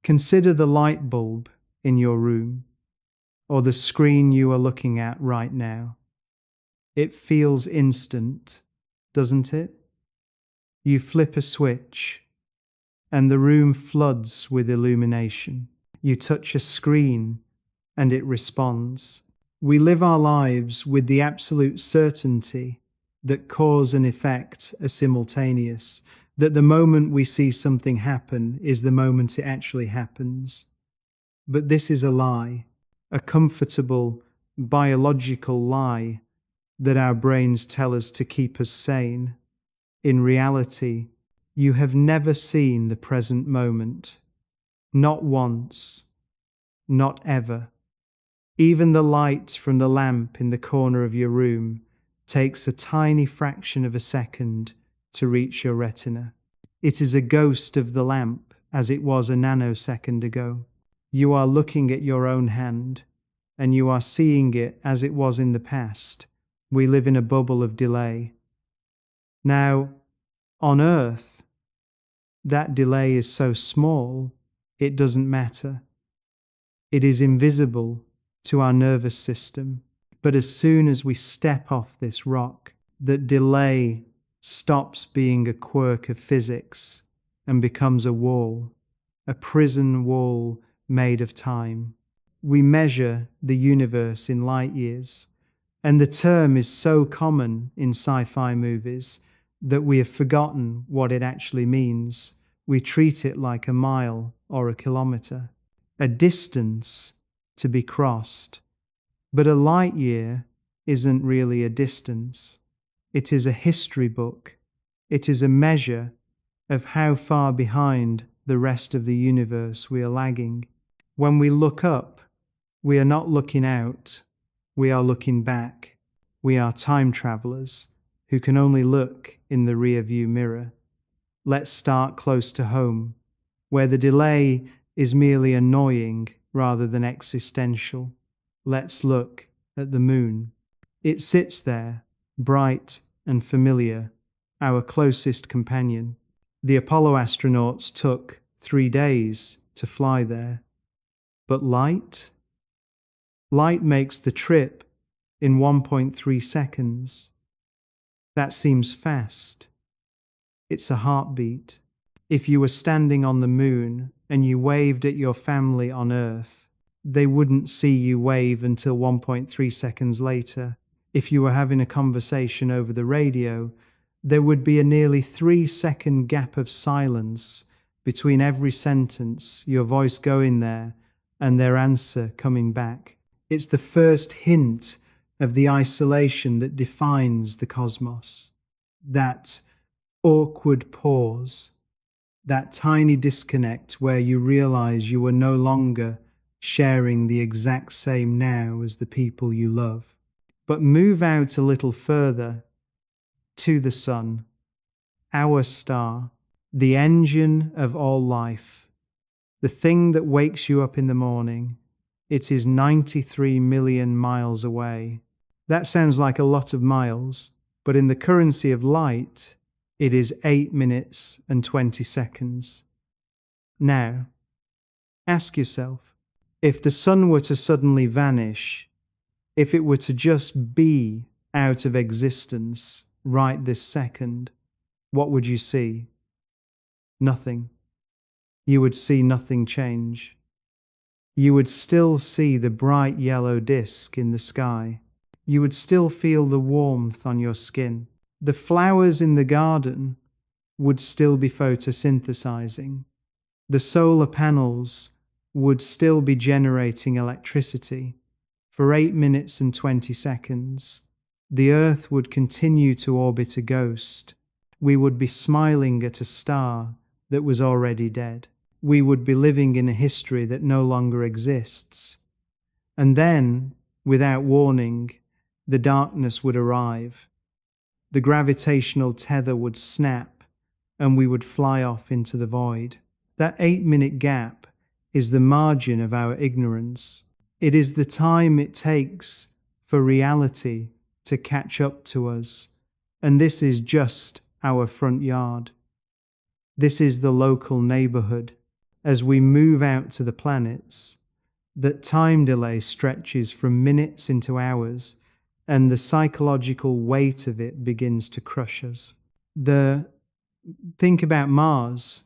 Consider the light bulb in your room or the screen you are looking at right now. It feels instant, doesn't it? You flip a switch and the room floods with illumination. You touch a screen and it responds. We live our lives with the absolute certainty that cause and effect are simultaneous, that the moment we see something happen is the moment it actually happens. But this is a lie, a comfortable, biological lie that our brains tell us to keep us sane. In reality, you have never seen the present moment. Not once. Not ever. Even the light from the lamp in the corner of your room takes a tiny fraction of a second to reach your retina. It is a ghost of the lamp as it was a nanosecond ago. You are looking at your own hand, and you are seeing it as it was in the past. We live in a bubble of delay. Now, on Earth, that delay is so small, it doesn't matter. It is invisible to our nervous system. But as soon as we step off this rock, that delay stops being a quirk of physics and becomes a wall, a prison wall made of time. We measure the universe in light years, and the term is so common in sci-fi movies that we have forgotten what it actually means. We treat it like a mile or a kilometer, a distance to be crossed. But a light year isn't really a distance. It is a history book. It is a measure of how far behind the rest of the universe we are lagging. When we look up, we are not looking out, we are looking back. We are time travelers who can only look in the rear-view mirror. Let's start close to home, where the delay is merely annoying rather than existential. Let's look at the moon. It sits there, bright and familiar, our closest companion. The Apollo astronauts took 3 days to fly there. But light? Light makes the trip in 1.3 seconds. That seems fast. It's a heartbeat. If you were standing on the moon and you waved at your family on Earth, they wouldn't see you wave until 1.3 seconds later. If you were having a conversation over the radio, there would be a nearly 3-second gap of silence between every sentence, your voice going there and their answer coming back. It's the first hint of the isolation that defines the cosmos. That awkward pause, that tiny disconnect where you realize you are no longer sharing the exact same now as the people you love. But move out a little further to the sun, our star, the engine of all life, the thing that wakes you up in the morning. It is 93 million miles away. That sounds like a lot of miles, but in the currency of light, it is 8 minutes and 20 seconds. Now, ask yourself, if the sun were to suddenly vanish, if it were to just be out of existence right this second, what would you see? Nothing. You would see nothing change. You would still see the bright yellow disk in the sky. You would still feel the warmth on your skin. The flowers in the garden would still be photosynthesizing. The solar panels would still be generating electricity. For 8 minutes and 20 seconds, the Earth would continue to orbit a ghost. We would be smiling at a star that was already dead. We would be living in a history that no longer exists. And then, without warning, the darkness would arrive. The gravitational tether would snap, and we would fly off into the void. That 8-minute gap is the margin of our ignorance. It is the time it takes for reality to catch up to us. And this is just our front yard. This is the local neighborhood. as we move out to the planets, that time delay stretches from minutes into hours, and the psychological weight of it begins to crush us. The Think about Mars.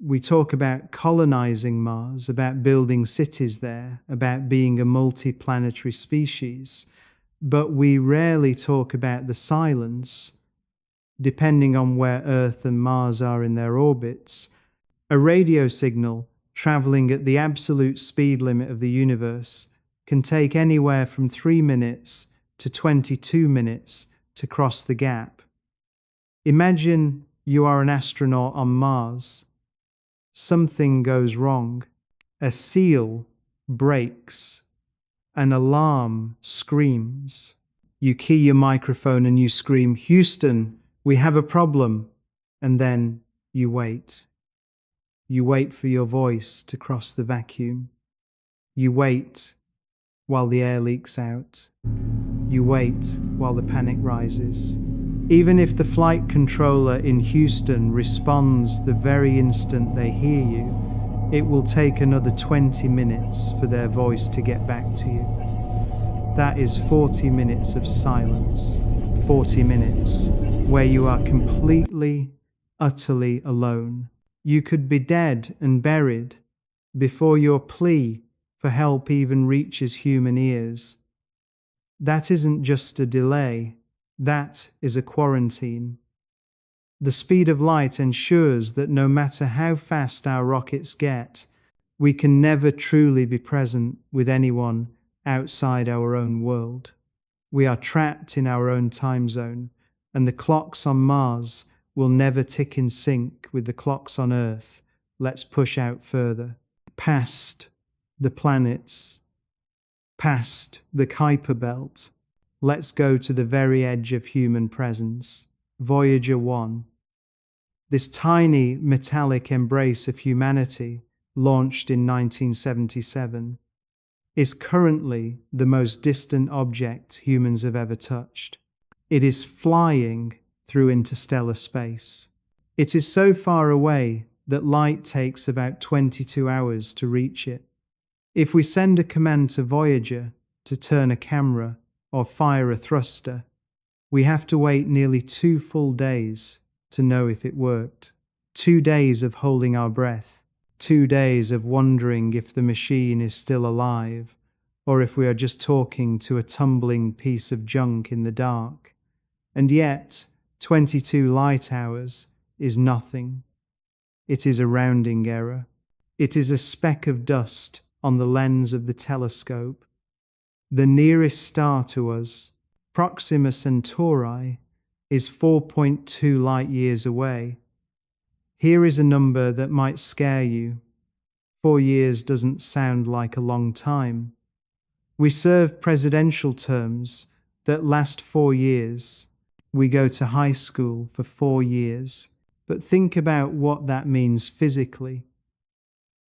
We talk about colonizing Mars, about building cities there, about being a multi-planetary species, but we rarely talk about the silence. Depending on where Earth and Mars are in their orbits, a radio signal traveling at the absolute speed limit of the universe can take anywhere from 3 minutes to 22 minutes to cross the gap. Imagine you are an astronaut on Mars. Something goes wrong. A seal breaks. An alarm screams. You key your microphone and you scream, "Houston, we have a problem." And then you wait. You wait for your voice to cross the vacuum. You wait while the air leaks out. You wait while the panic rises. Even if the flight controller in Houston responds the very instant they hear you, it will take another 20 minutes for their voice to get back to you. That is 40 minutes of silence. 40 minutes where you are completely, utterly alone. You could be dead and buried before your plea for help even reaches human ears. That isn't just a delay, that is a quarantine. The speed of light ensures that no matter how fast our rockets get, we can never truly be present with anyone outside our own world. We are trapped in our own time zone, and the clocks on Mars will never tick in sync with the clocks on Earth. Let's push out further, past the planets, past the Kuiper Belt. Let's go to the very edge of human presence. Voyager 1. This tiny metallic embrace of humanity, launched in 1977, is currently the most distant object humans have ever touched. It is flying through interstellar space. It is so far away that light takes about 22 hours to reach it. If we send a command to Voyager to turn a camera or fire a thruster, we have to wait nearly 2 full days to know if it worked. 2 days of holding our breath, 2 days of wondering if the machine is still alive, or if we are just talking to a tumbling piece of junk in the dark. And yet, 22 light hours is nothing. It is a rounding error. It is a speck of dust on the lens of the telescope. The nearest star to us, Proxima Centauri, is 4.2 light years away. Here is a number that might scare you. 4 years doesn't sound like a long time. We serve presidential terms that last 4 years. We go to high school for 4 years. But think about what that means physically.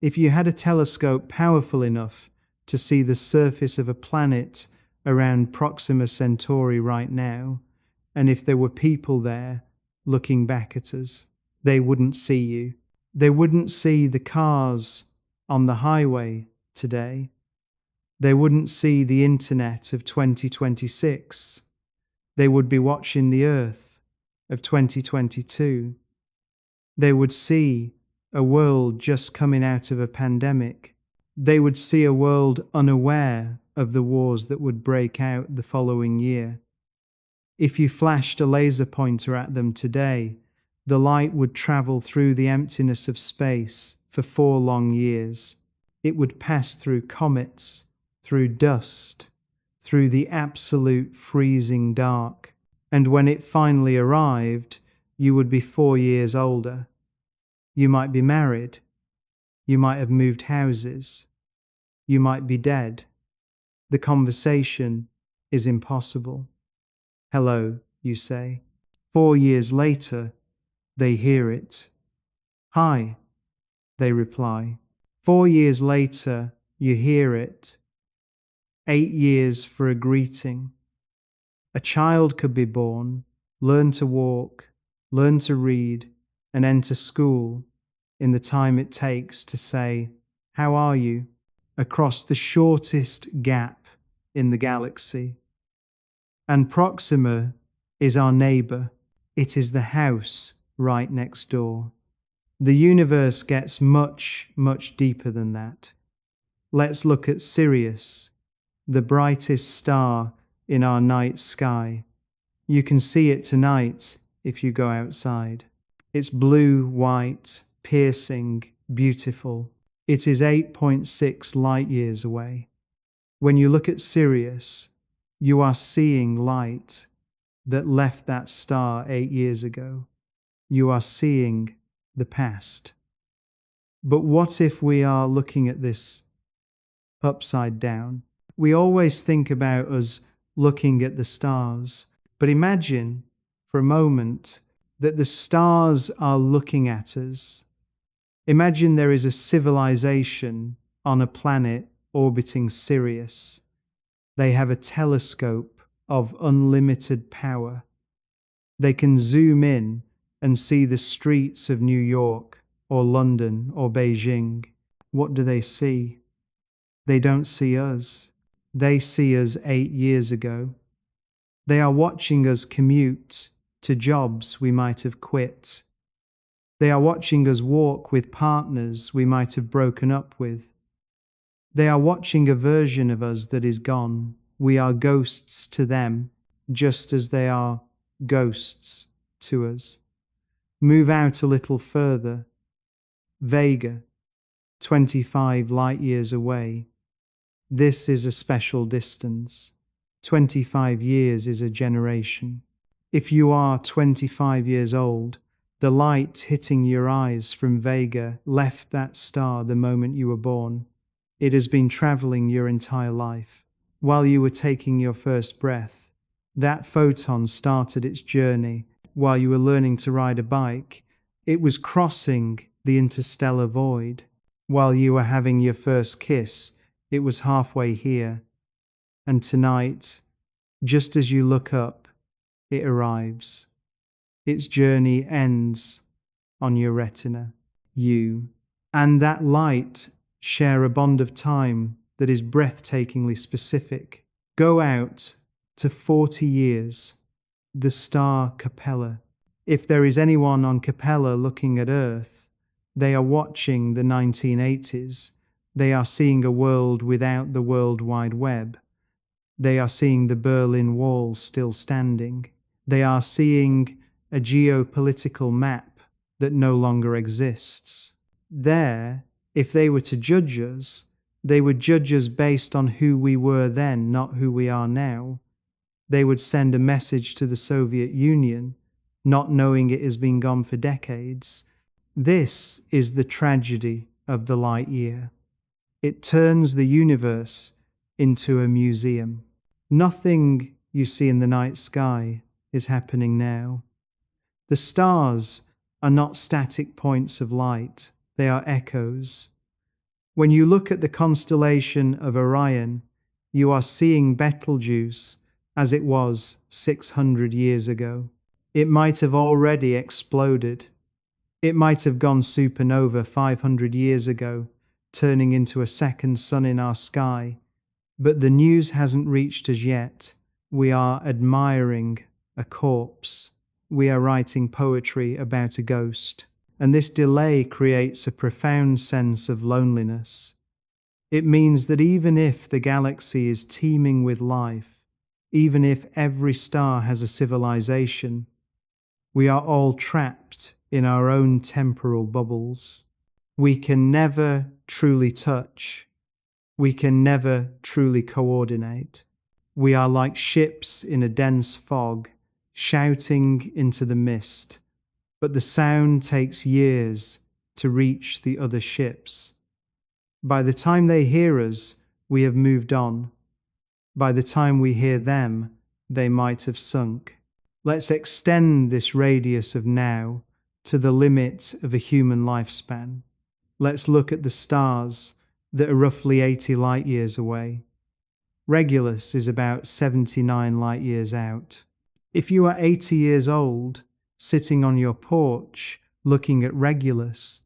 If you had a telescope powerful enough to see the surface of a planet around Proxima Centauri right now, and if there were people there looking back at us, they wouldn't see you. They wouldn't see the cars on the highway today. They wouldn't see the internet of 2026. They would be watching the Earth of 2022. They would see a world just coming out of a pandemic. They would see a world unaware of the wars that would break out the following year. If you flashed a laser pointer at them today, the light would travel through the emptiness of space for 4 long years. It would pass through comets, through dust, through the absolute freezing dark. And when it finally arrived, you would be 4 years older. You might be married. You might have moved houses. You might be dead. The conversation is impossible. Hello, you say. 4 years later, they hear it. Hi, they reply. 4 years later, you hear it. 8 years for a greeting. A child could be born, learn to walk, learn to read, and enter school. in the time it takes to say, "How are you?" across the shortest gap in the galaxy. And Proxima is our neighbor. It is the house right next door. The universe gets much, much deeper than that. Let's look at Sirius, the brightest star in our night sky. You can see it tonight if you go outside. It's blue, white, piercing, beautiful. It is 8.6 light years away. When you look at Sirius, you are seeing light that left that star 8 years ago. You are seeing the past. But what if we are looking at this upside down? We always think about us looking at the stars, but imagine for a moment that the stars are looking at us. Imagine there is a civilization on a planet orbiting Sirius. They have a telescope of unlimited power. They can zoom in and see the streets of New York or London or Beijing. What do they see? They don't see us. They see us 8 years ago. They are watching us commute to jobs we might have quit. They are watching us walk with partners we might have broken up with. They are watching a version of us that is gone. We are ghosts to them, just as they are ghosts to us. Move out a little further. Vega, 25 light years away. This is a special distance. 25 years is a generation. If you are 25 years old, the light hitting your eyes from Vega left that star the moment you were born. It has been traveling your entire life. While you were taking your first breath, that photon started its journey. While you were learning to ride a bike, it was crossing the interstellar void. While you were having your first kiss, it was halfway here. And tonight, just as you look up, it arrives. Its journey ends on your retina. You and that light share a bond of time that is breathtakingly specific. Go out to 40 years, the star Capella. If there is anyone on Capella looking at Earth, they are watching the 1980s. They are seeing a world without the World Wide Web. They are seeing the Berlin Wall still standing. They are seeing a geopolitical map that no longer exists. There, if they were to judge us, they would judge us based on who we were then, not who we are now. They would send a message to the Soviet Union, not knowing it has been gone for decades. This is the tragedy of the light year. It turns the universe into a museum. Nothing you see in the night sky is happening now. The stars are not static points of light, they are echoes. When you look at the constellation of Orion, you are seeing Betelgeuse as it was 600 years ago. It might have already exploded. It might have gone supernova 500 years ago, turning into a second sun in our sky. But the news hasn't reached us yet. We are admiring a corpse. We are writing poetry about a ghost. And this delay creates a profound sense of loneliness. It means that even if the galaxy is teeming with life, even if every star has a civilization, we are all trapped in our own temporal bubbles. We can never truly touch. We can never truly coordinate. We are like ships in a dense fog, shouting into the mist, but the sound takes years to reach the other ships. By the time they hear us, we have moved on. By the time we hear them, they might have sunk. Let's extend this radius of now to the limit of a human lifespan. Let's look at the stars that are roughly 80 light years away. Regulus is about 79 light years out. If you are 80 years old, sitting on your porch, looking at Regulus,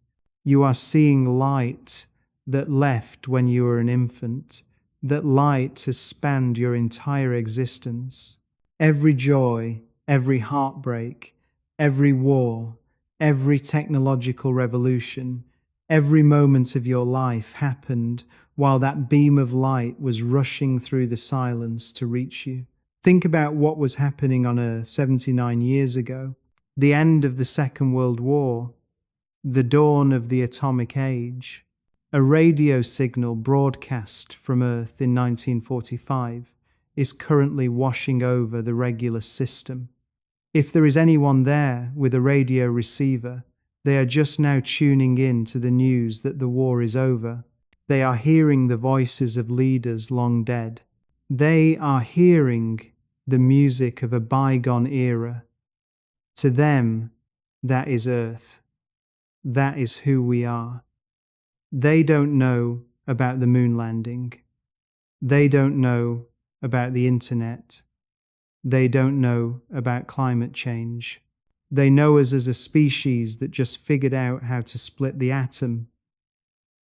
You are seeing light that left when you were an infant. That light has spanned your entire existence. Every joy, every heartbreak, every war, every technological revolution, every moment of your life happened while that beam of light was rushing through the silence to reach you. Think about what was happening on Earth 79 years ago. The end of the Second World War, the dawn of the atomic age. A radio signal broadcast from Earth in 1945 is currently washing over the regular system. If there is anyone there with a radio receiver, they are just now tuning in to the news that the war is over. They are hearing the voices of leaders long dead. They are hearing the music of a bygone era. To them, that is Earth. That is who we are. They don't know about the moon landing. They don't know about the internet. They don't know about climate change. They know us as a species that just figured out how to split the atom.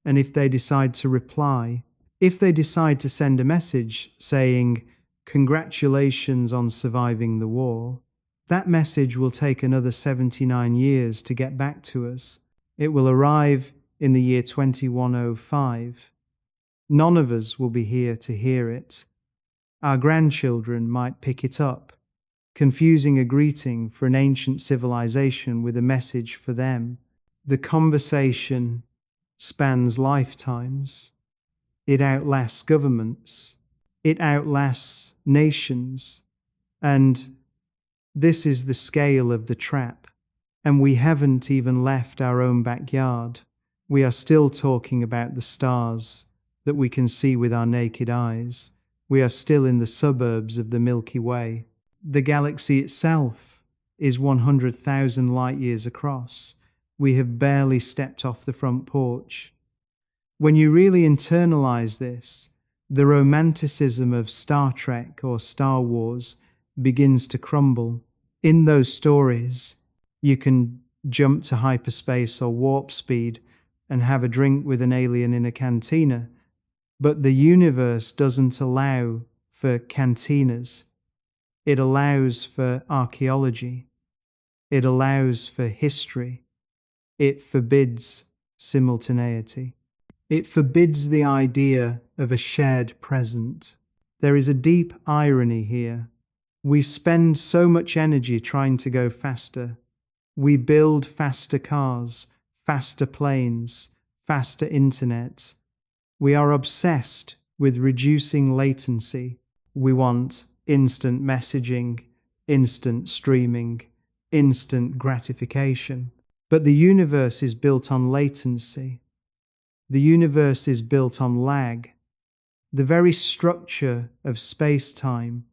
And if they decide to reply, if they decide to send a message saying, "Congratulations on surviving the war," that message will take another 79 years to get back to us. It will arrive in the year 2105. None of us will be here to hear it. Our grandchildren might pick it up, confusing a greeting for an ancient civilization with a message for them. The conversation spans lifetimes. It outlasts governments. It outlasts nations. And this is the scale of the trap. And we haven't even left our own backyard. We are still talking about the stars that we can see with our naked eyes. We are still in the suburbs of the Milky Way. The galaxy itself is 100,000 light years across. We have barely stepped off the front porch. When you really internalize this, the romanticism of Star Trek or Star Wars begins to crumble. In those stories, you can jump to hyperspace or warp speed and have a drink with an alien in a cantina. But the universe doesn't allow for cantinas. It allows for archaeology. It allows for history. It forbids simultaneity. It forbids the idea of a shared present. There is a deep irony here. We spend so much energy trying to go faster. We build faster cars, faster planes, faster internet. We are obsessed with reducing latency. We want instant messaging, instant streaming, instant gratification. But the universe is built on latency. The universe is built on lag. The very structure of space-time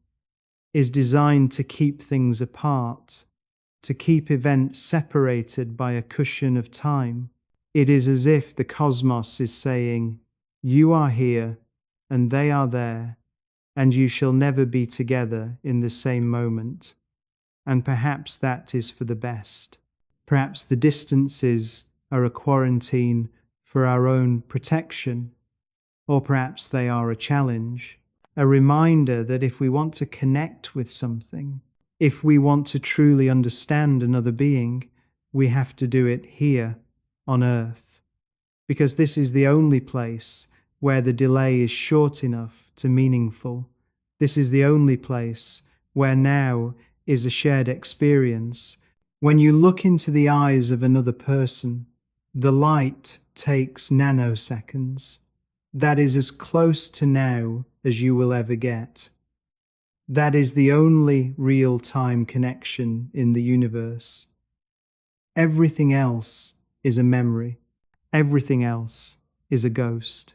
is designed to keep things apart, to keep events separated by a cushion of time. It is as if the cosmos is saying, "You are here, and they are there, and you shall never be together in the same moment." And perhaps that is for the best. Perhaps the distances are a quarantine for our own protection, or perhaps they are a challenge, a reminder that if we want to connect with something, if we want to truly understand another being, we have to do it here on Earth, because this is the only place where the delay is short enough to meaningful. This is the only place where now is a shared experience. When you look into the eyes of another person, the light takes nanoseconds. That is as close to now as you will ever get. That is the only real-time connection in the universe. Everything else is a memory. Everything else is a ghost.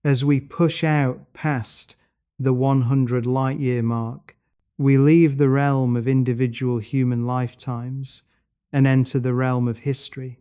As we push out past the 100 light-year mark, we leave the realm of individual human lifetimes and enter the realm of history.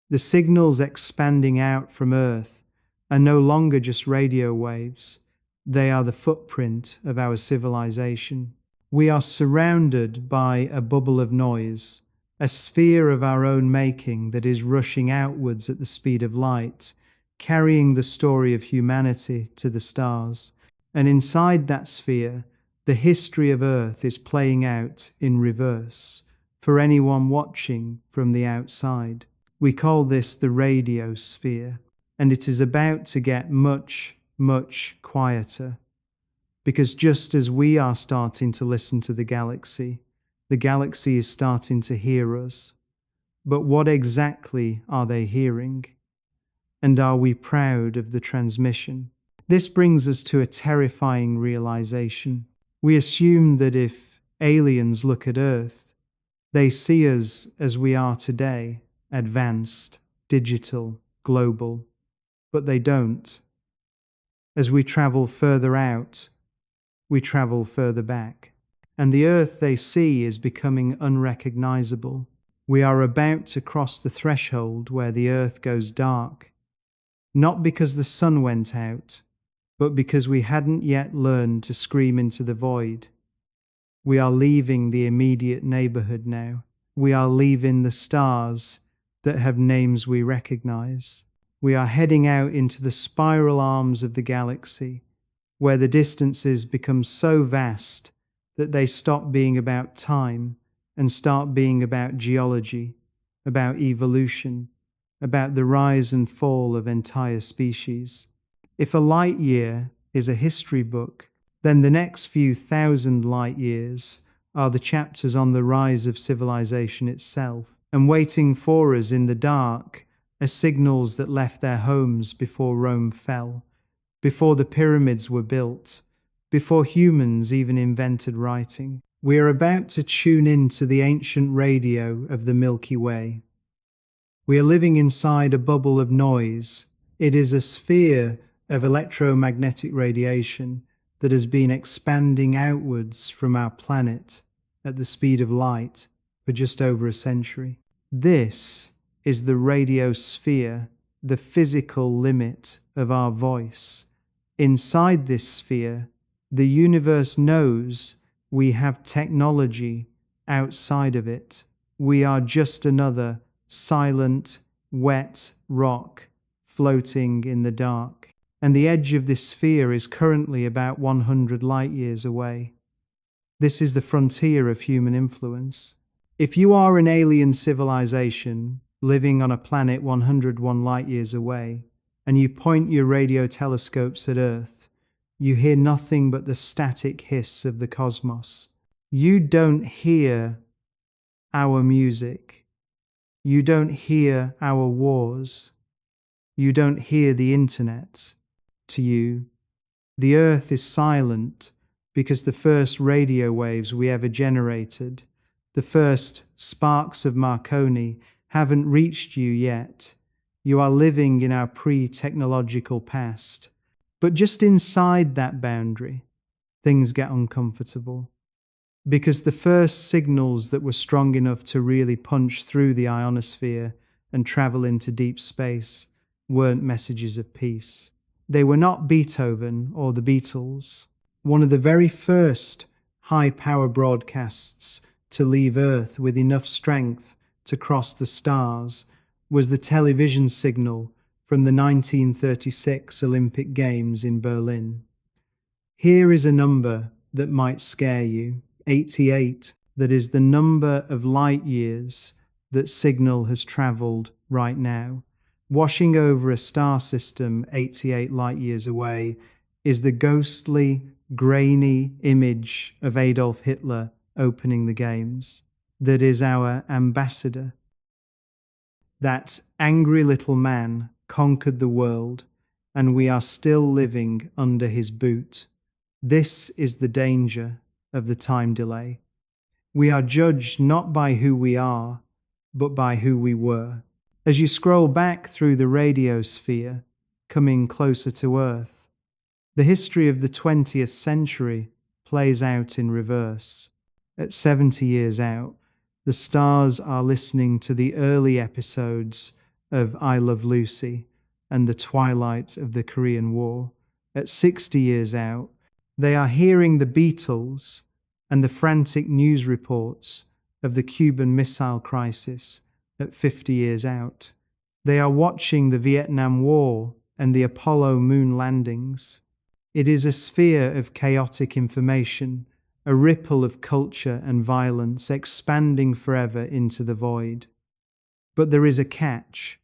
The signals expanding out from Earth are no longer just radio waves. They are the footprint of our civilization. We are surrounded by a bubble of noise, a sphere of our own making that is rushing outwards at the speed of light, carrying the story of humanity to the stars. And inside that sphere, the history of Earth is playing out in reverse for anyone watching from the outside. We call this the radio sphere, and it is about to get much, much quieter. Because just as we are starting to listen to the galaxy is starting to hear us. But what exactly are they hearing? And are we proud of the transmission? This brings us to a terrifying realization. We assume that if aliens look at Earth, they see us as we are today, advanced, digital, global. But they don't. As we travel further out, we travel further back. And the Earth they see is becoming unrecognizable. We are about to cross the threshold where the Earth goes dark, not because the sun went out, but because we hadn't yet learned to scream into the void. We are leaving the immediate neighborhood now. We are leaving the stars that have names we recognize. We are heading out into the spiral arms of the galaxy, where the distances become so vast that they stop being about time and start being about geology, about evolution, about the rise and fall of entire species. If a light year is a history book, then the next few thousand light years are the chapters on the rise of civilization itself, and waiting for us in the dark are signals that left their homes before Rome fell, before the pyramids were built, before humans even invented writing. We are about to tune in to the ancient radio of the Milky Way. We are living inside a bubble of noise. It is a sphere of electromagnetic radiation that has been expanding outwards from our planet at the speed of light for just over a century. This is the radiosphere, the physical limit of our voice. Inside this sphere, the universe knows we have technology outside of it. We are just another silent, wet rock floating in the dark. And the edge of this sphere is currently about 100 light years away. This is the frontier of human influence. If you are an alien civilization living on a planet 101 light years away, and you point your radio telescopes at Earth, you hear nothing but the static hiss of the cosmos. You don't hear our music. You don't hear our wars. You don't hear the internet. To you, the Earth is silent because the first radio waves we ever generated, the first sparks of Marconi, haven't reached you yet. You are living in our pre-technological past. But just inside that boundary, things get uncomfortable. Because the first signals that were strong enough to really punch through the ionosphere and travel into deep space weren't messages of peace. They were not Beethoven or the Beatles. One of the very first high-power broadcasts to leave Earth with enough strength to cross the stars was the television signal from the 1936 Olympic Games in Berlin. Here is a number that might scare you. 88. That is the number of light years that signal has traveled right now. Washing over a star system 88 light years away is the ghostly, grainy image of Adolf Hitler opening the games. That is our ambassador. That angry little man conquered the world, and we are still living under his boot. This is the danger of the time delay. We are judged not by who we are, but by who we were. As you scroll back through the radio sphere, coming closer to Earth, the history of the 20th century plays out in reverse. At 70 years out, the stars are listening to the early episodes of I Love Lucy and the twilight of the Korean War. At 60 years out, they are hearing the Beatles and the frantic news reports of the Cuban Missile Crisis at 50 years out. They are watching the Vietnam War and the Apollo moon landings. It is a sphere of chaotic information, a ripple of culture and violence expanding forever into the void. But there is a catch,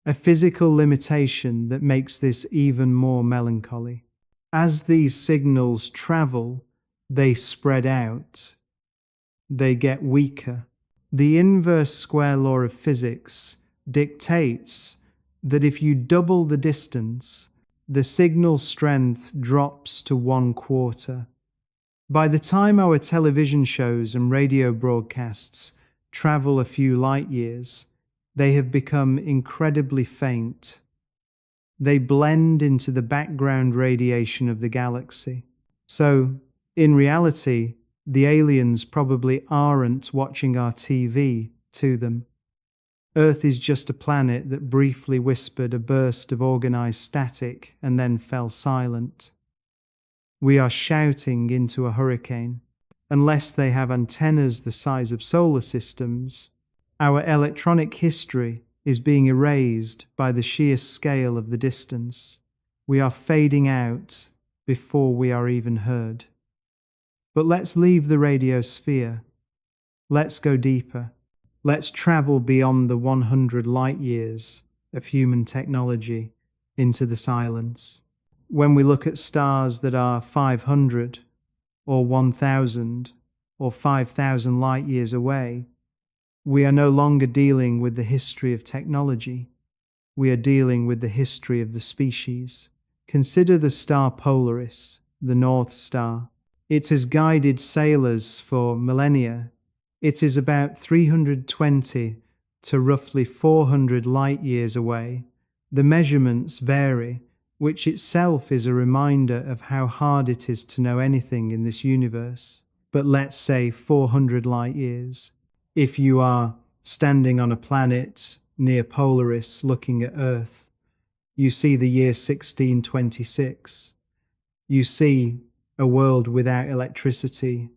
a physical limitation that makes this even more melancholy. As these signals travel, they spread out, they get weaker. The inverse square law of physics dictates that if you double the distance, the signal strength drops to 1/4. By the time our television shows and radio broadcasts travel a few light years, they have become incredibly faint. They blend into the background radiation of the galaxy. So, in reality, the aliens probably aren't watching our TV to them. Earth is just a planet that briefly whispered a burst of organized static and then fell silent. We are shouting into a hurricane. Unless they have antennas the size of solar systems, our electronic history is being erased by the sheer scale of the distance. We are fading out before we are even heard. But let's leave the radio sphere. Let's go deeper. Let's travel beyond the 100 light years of human technology into the silence. When we look at stars that are 500 or 1,000 or 5,000 light years away, we are no longer dealing with the history of technology. We are dealing with the history of the species. Consider the star Polaris, the North Star. It has guided sailors for millennia. It is about 320 to roughly 400 light years away. The measurements vary, which itself is a reminder of how hard it is to know anything in this universe. But let's say 400 light years. If you are standing on a planet near Polaris looking at Earth, you see the year 1626. You see a world without electricity.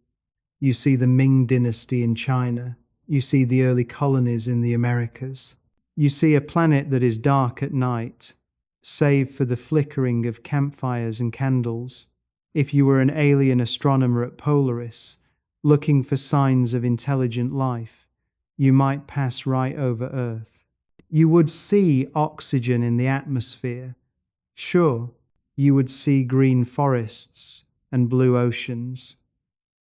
You see the Ming dynasty in China. You see the early colonies in the Americas. You see a planet that is dark at night, save for the flickering of campfires and candles. If you were an alien astronomer at Polaris, looking for signs of intelligent life, you might pass right over Earth. You would see oxygen in the atmosphere. Sure, you would see green forests and blue oceans,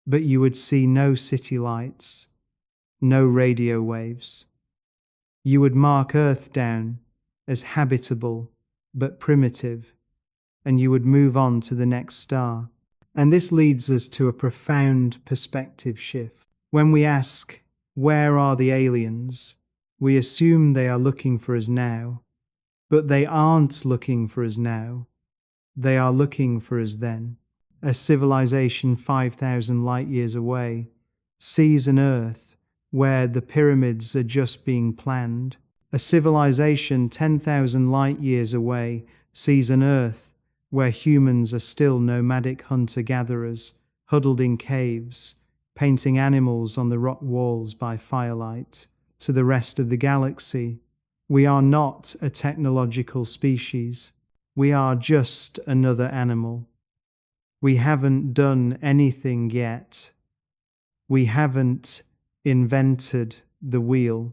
but you would see no city lights, no radio waves. You would mark Earth down as habitable but primitive, and you would move on to the next star. And this leads us to a profound perspective shift. When we ask, where are the aliens? We assume they are looking for us now, but they aren't looking for us now. They are looking for us then. A civilization 5,000 light years away sees an Earth where the pyramids are just being planned. A civilization 10,000 light years away sees an Earth where humans are still nomadic hunter-gatherers, huddled in caves, painting animals on the rock walls by firelight. To the rest of the galaxy, we are not a technological species. We are just another animal. We haven't done anything yet. We haven't invented the wheel.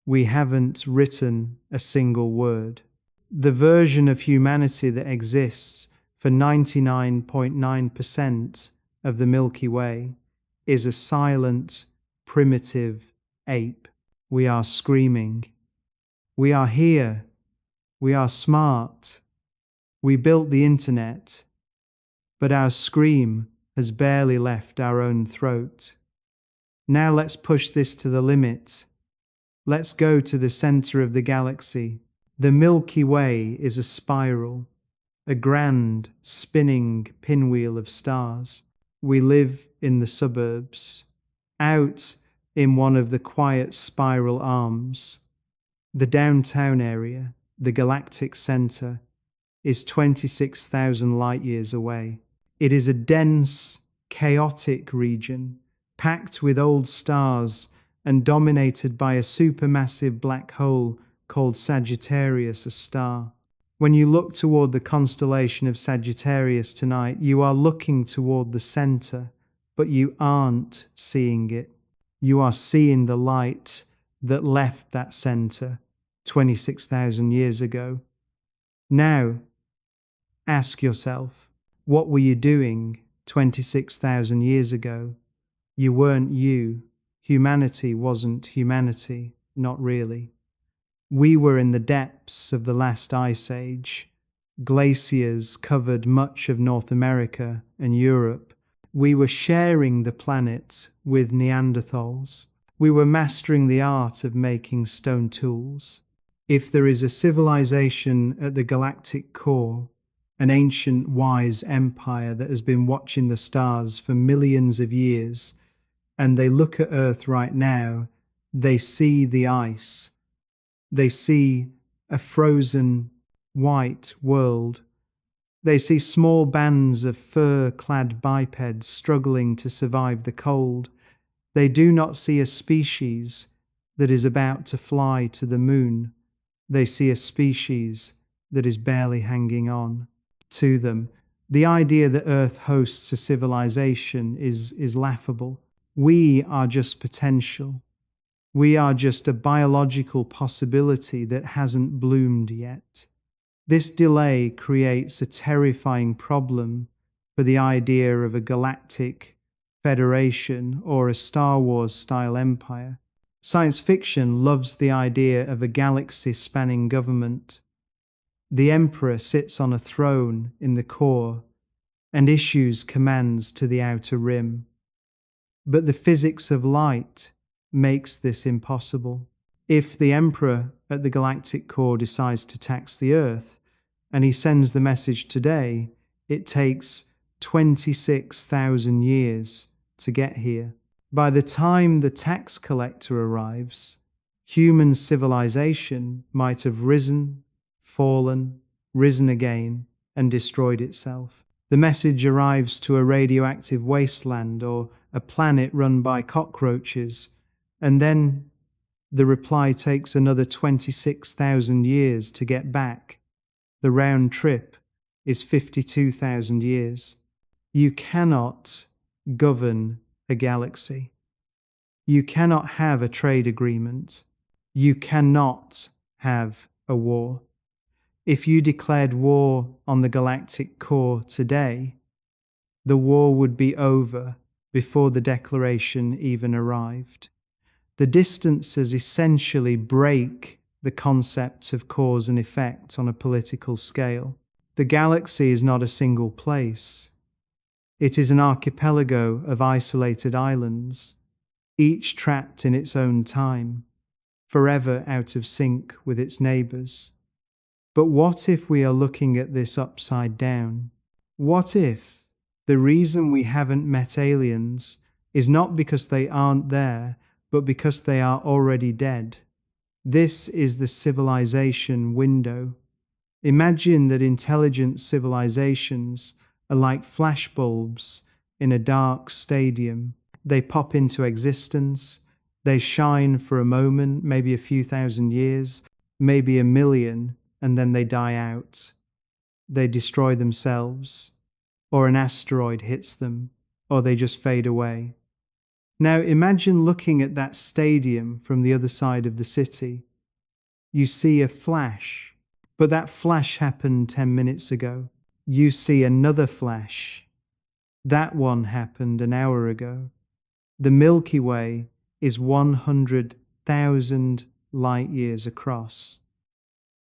We haven't written a single word. The version of humanity that exists for 99.9% of the Milky Way is a silent, primitive ape. We are screaming. We are here. We are smart. We built the internet. But our scream has barely left our own throat. Now let's push this to the limit. Let's go to the center of the galaxy. The Milky Way is a spiral, a grand, spinning pinwheel of stars. We live in the suburbs, out in one of the quiet spiral arms. The downtown area, the galactic center, is 26,000 light years away. It is a dense, chaotic region packed with old stars and dominated by a supermassive black hole called Sagittarius, a star. When you look toward the constellation of Sagittarius tonight, you are looking toward the center, but you aren't seeing it. You are seeing the light that left that center 26,000 years ago. Now, ask yourself, what were you doing 26,000 years ago? You weren't you. Humanity wasn't humanity, not really. We were in the depths of the last ice age. Glaciers covered much of North America and Europe. We were sharing the planet with Neanderthals. We were mastering the art of making stone tools. If there is a civilization at the galactic core, an ancient wise empire that has been watching the stars for millions of years, and they look at Earth right now, they see the ice. They see a frozen white world. They see small bands of fur-clad bipeds struggling to survive the cold. They do not see a species that is about to fly to the moon. They see a species that is barely hanging on. To them, the idea that Earth hosts a civilization is laughable. We are just potential. We are just a biological possibility that hasn't bloomed yet. This delay creates a terrifying problem for the idea of a galactic federation or a Star Wars-style empire. Science fiction loves the idea of a galaxy-spanning government. The emperor sits on a throne in the core and issues commands to the outer rim. But the physics of light makes this impossible. If the Emperor at the galactic core decides to tax the Earth, and he sends the message today, it takes 26,000 years to get here. By the time the tax collector arrives, human civilization might have risen, fallen, risen again, and destroyed itself. The message arrives to a radioactive wasteland or a planet run by cockroaches, and then the reply takes another 26,000 years to get back. The round trip is 52,000 years. You cannot govern a galaxy. You cannot have a trade agreement. You cannot have a war. If you declared war on the galactic core today, the war would be over before the declaration even arrived. The distances essentially break the concept of cause and effect on a political scale. The galaxy is not a single place. It is an archipelago of isolated islands, each trapped in its own time, forever out of sync with its neighbors. But what if we are looking at this upside down? What if the reason we haven't met aliens is not because they aren't there, but because they are already dead? This is the civilization window. Imagine that intelligent civilizations are like flashbulbs in a dark stadium. They pop into existence, they shine for a moment, maybe a few thousand years, maybe a million, and then they die out. They destroy themselves, or an asteroid hits them, or they just fade away. Now imagine looking at that stadium from the other side of the city. You see a flash, but that flash happened 10 minutes ago. You see another flash. That one happened an hour ago. The Milky Way is 100,000 light years across.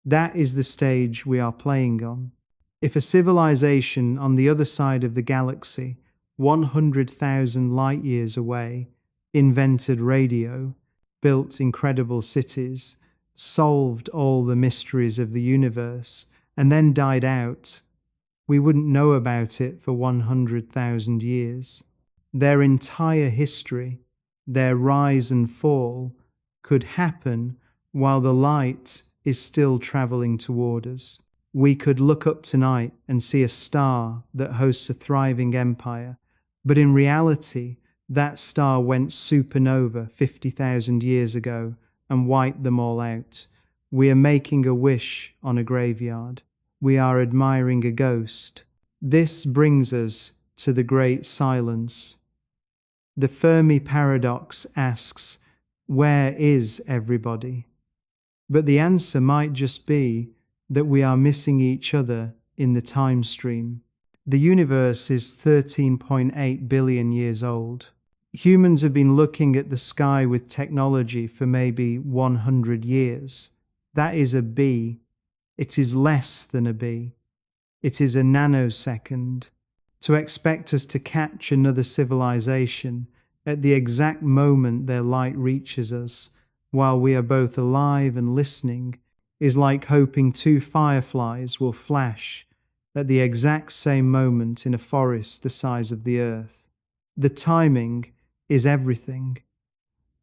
That is the stage we are playing on. If a civilization on the other side of the galaxy, 100,000 light years away, invented radio, built incredible cities, solved all the mysteries of the universe, and then died out, we wouldn't know about it for 100,000 years. Their entire history, their rise and fall, could happen while the light is still traveling toward us. We could look up tonight and see a star that hosts a thriving empire, but in reality, That star went supernova 50,000 years ago and wiped them all out. We are making a wish on a graveyard. We are admiring a ghost. This brings us to the great silence. The Fermi paradox asks, where is everybody? But the answer might just be that we are missing each other in the time stream. The universe is 13.8 billion years old. Humans have been looking at the sky with technology for maybe 100 years. That is a B. It is less than a B. It is a nanosecond. To expect us to catch another civilization at the exact moment their light reaches us, while we are both alive and listening, is like hoping two fireflies will flash at the exact same moment in a forest the size of the earth. The timing is everything,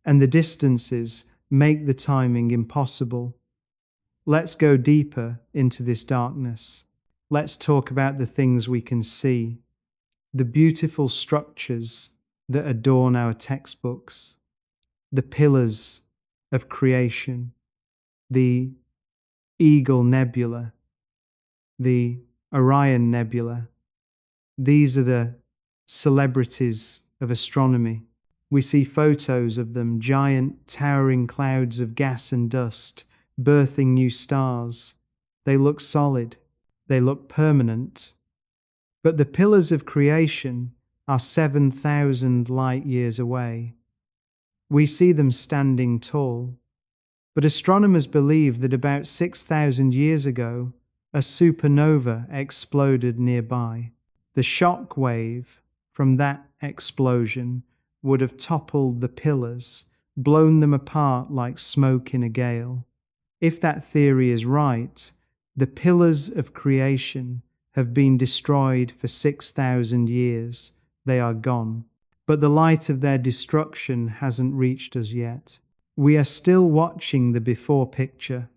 and the distances make the timing impossible. Let's go deeper into this darkness. Let's talk about the things we can see, the beautiful structures that adorn our textbooks, the pillars of creation, the Eagle Nebula, the Orion Nebula. These are the celebrities of astronomy. We see photos of them, giant towering clouds of gas and dust, birthing new stars. They look solid, they look permanent. But the pillars of creation are 7,000 light years away. We see them standing tall, but astronomers believe that about 6,000 years ago, a supernova exploded nearby. The shock wave from that explosion would have toppled the pillars, blown them apart like smoke in a gale. If that theory is right, the pillars of creation have been destroyed for 6,000 years. They are gone. But the light of their destruction hasn't reached us yet. We are still watching the before picture.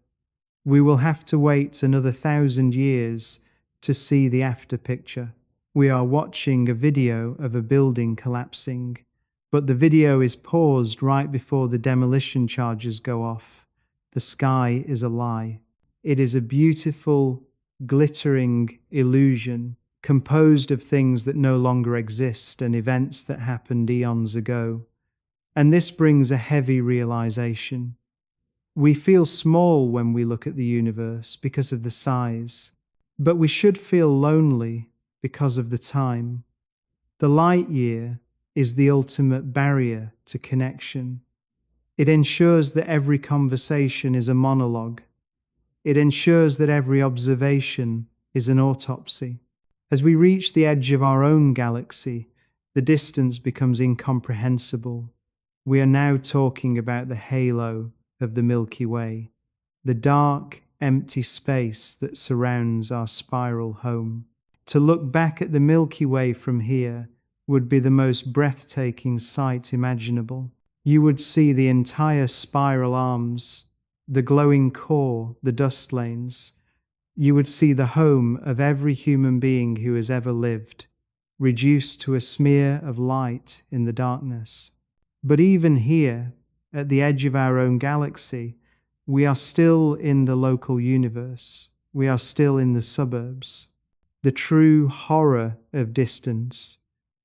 We will have to wait another 1,000 years to see the after picture. We are watching a video of a building collapsing, but the video is paused right before the demolition charges go off. The sky is a lie. It is a beautiful, glittering illusion composed of things that no longer exist and events that happened eons ago. And this brings a heavy realization. We feel small when we look at the universe because of the size, but we should feel lonely because of the time. The light year is the ultimate barrier to connection. It ensures that every conversation is a monologue. It ensures that every observation is an autopsy. As we reach the edge of our own galaxy, the distance becomes incomprehensible. We are now talking about the halo of the Milky Way, the dark, empty space that surrounds our spiral home. To look back at the Milky Way from here would be the most breathtaking sight imaginable. You would see the entire spiral arms, the glowing core, the dust lanes. You would see the home of every human being who has ever lived, reduced to a smear of light in the darkness. But even here, at the edge of our own galaxy, we are still in the local universe. We are still in the suburbs. The true horror of distance,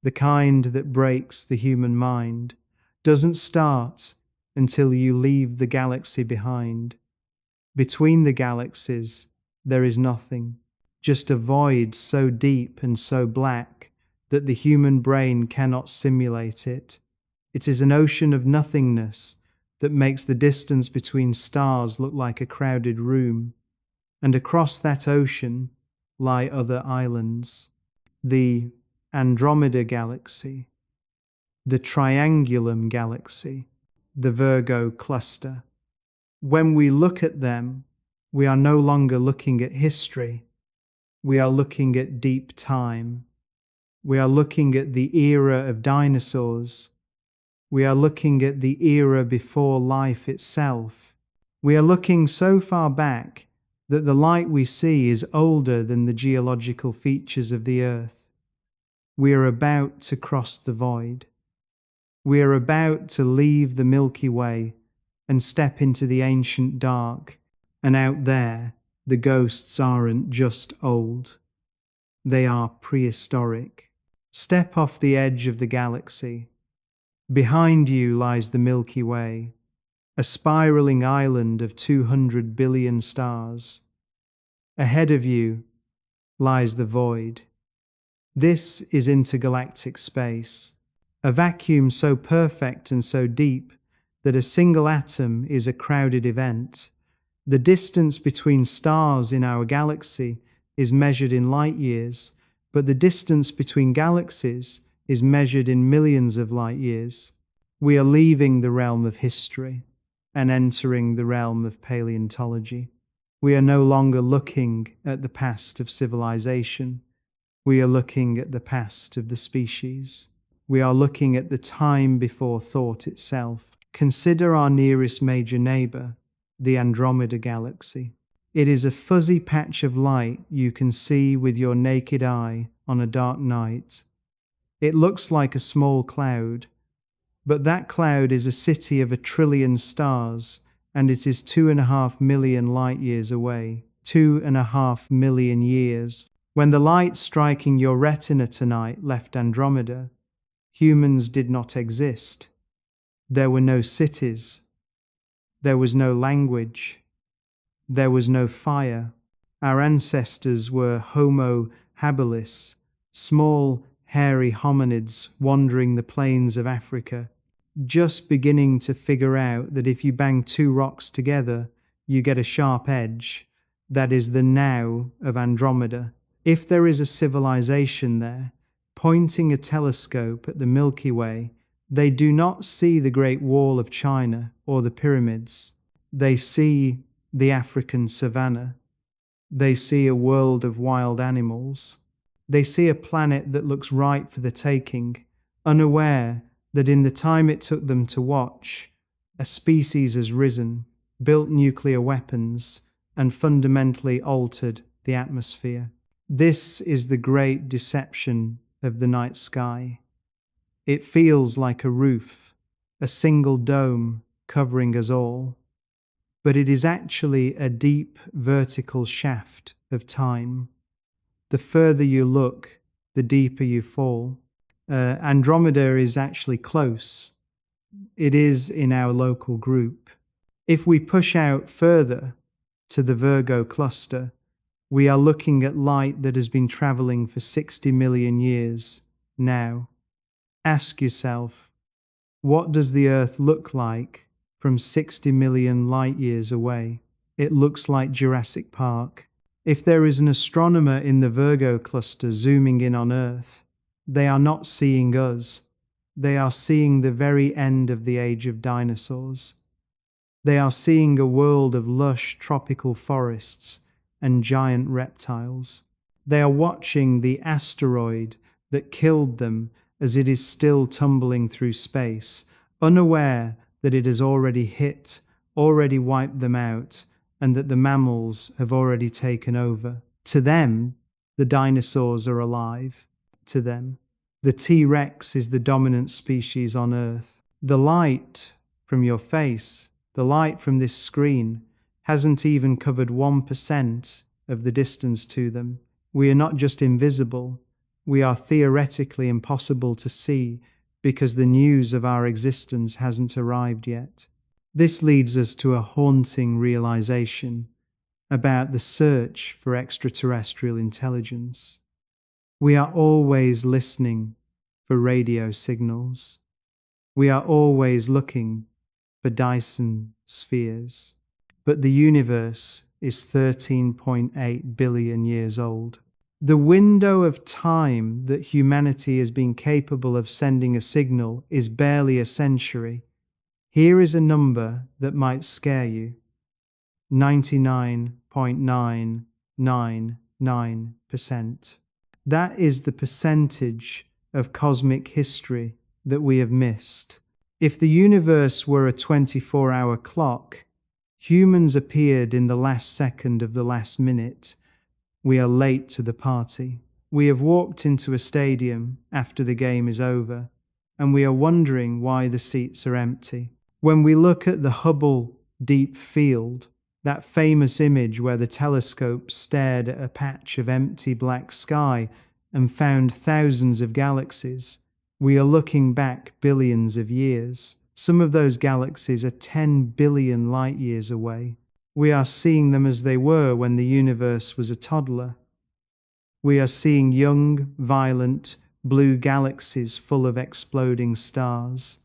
the kind that breaks the human mind, doesn't start until you leave the galaxy behind. Between the galaxies, there is nothing, just a void so deep and so black that the human brain cannot simulate it. It is an ocean of nothingness that makes the distance between stars look like a crowded room. And across that ocean lie other islands. The Andromeda galaxy, the Triangulum galaxy, the Virgo cluster. When we look at them, we are no longer looking at history. We are looking at deep time. We are looking at the era of dinosaurs. We are looking at the era before life itself. We are looking so far back that the light we see is older than the geological features of the Earth. We are about to cross the void. We are about to leave the Milky Way and step into the ancient dark, and out there, the ghosts aren't just old, they are prehistoric. Step off the edge of the galaxy. Behind you lies the Milky Way, a spiraling island of 200 billion stars. Ahead of you lies the void. This is intergalactic space, a vacuum so perfect and so deep that a single atom is a crowded event. The distance between stars in our galaxy is measured in light years, but the distance between galaxies is measured in millions of light years. We are leaving the realm of history and entering the realm of paleontology. We are no longer looking at the past of civilization. We are looking at the past of the species. We are looking at the time before thought itself. Consider our nearest major neighbor, the Andromeda galaxy. It is a fuzzy patch of light you can see with your naked eye on a dark night. It looks like a small cloud, but that cloud is a city of 1 trillion stars, and it is 2.5 million light years away. 2.5 million years. When the light striking your retina tonight left Andromeda, humans did not exist. There were no cities. There was no language. There was no fire. Our ancestors were Homo habilis, small, hairy hominids wandering the plains of Africa, just beginning to figure out that if you bang two rocks together, you get a sharp edge. That is the now of Andromeda. If there is a civilization there, pointing a telescope at the Milky Way, they do not see the Great Wall of China or the pyramids. They see the African savanna. They see a world of wild animals. They see a planet that looks ripe for the taking, unaware that in the time it took them to watch, a species has risen, built nuclear weapons, and fundamentally altered the atmosphere. This is the great deception of the night sky. It feels like a roof, a single dome covering us all, but it is actually a deep vertical shaft of time. The further you look, the deeper you fall. Andromeda is actually close. It is in our local group. If we push out further to the Virgo cluster, we are looking at light that has been traveling for 60 million years now. Ask yourself, what does the Earth look like from 60 million light years away? It looks like Jurassic Park. If there is an astronomer in the Virgo cluster zooming in on Earth, they are not seeing us. They are seeing the very end of the age of dinosaurs. They are seeing a world of lush tropical forests and giant reptiles. They are watching the asteroid that killed them as it is still tumbling through space, unaware that it has already hit, already wiped them out, and that the mammals have already taken over. To them, the dinosaurs are alive. To them, the T-Rex is the dominant species on Earth. The light from your face, the light from this screen, hasn't even covered 1% of the distance to them. We are not just invisible, we are theoretically impossible to see because the news of our existence hasn't arrived yet. This leads us to a haunting realization about the search for extraterrestrial intelligence. We are always listening for radio signals. We are always looking for Dyson spheres. But the universe is 13.8 billion years old. The window of time that humanity has been capable of sending a signal is barely a century. Here is a number that might scare you. 99.999%. That is the percentage of cosmic history that we have missed. If the universe were a 24-hour clock, humans appeared in the last second of the last minute. We are late to the party. We have walked into a stadium after the game is over. and we are wondering why the seats are empty. When we look at the Hubble Deep Field, that famous image where the telescope stared at a patch of empty black sky and found thousands of galaxies, we are looking back billions of years. Some of those galaxies are 10 billion light years away. We are seeing them as they were when the universe was a toddler. We are seeing young, violent, blue galaxies full of exploding stars.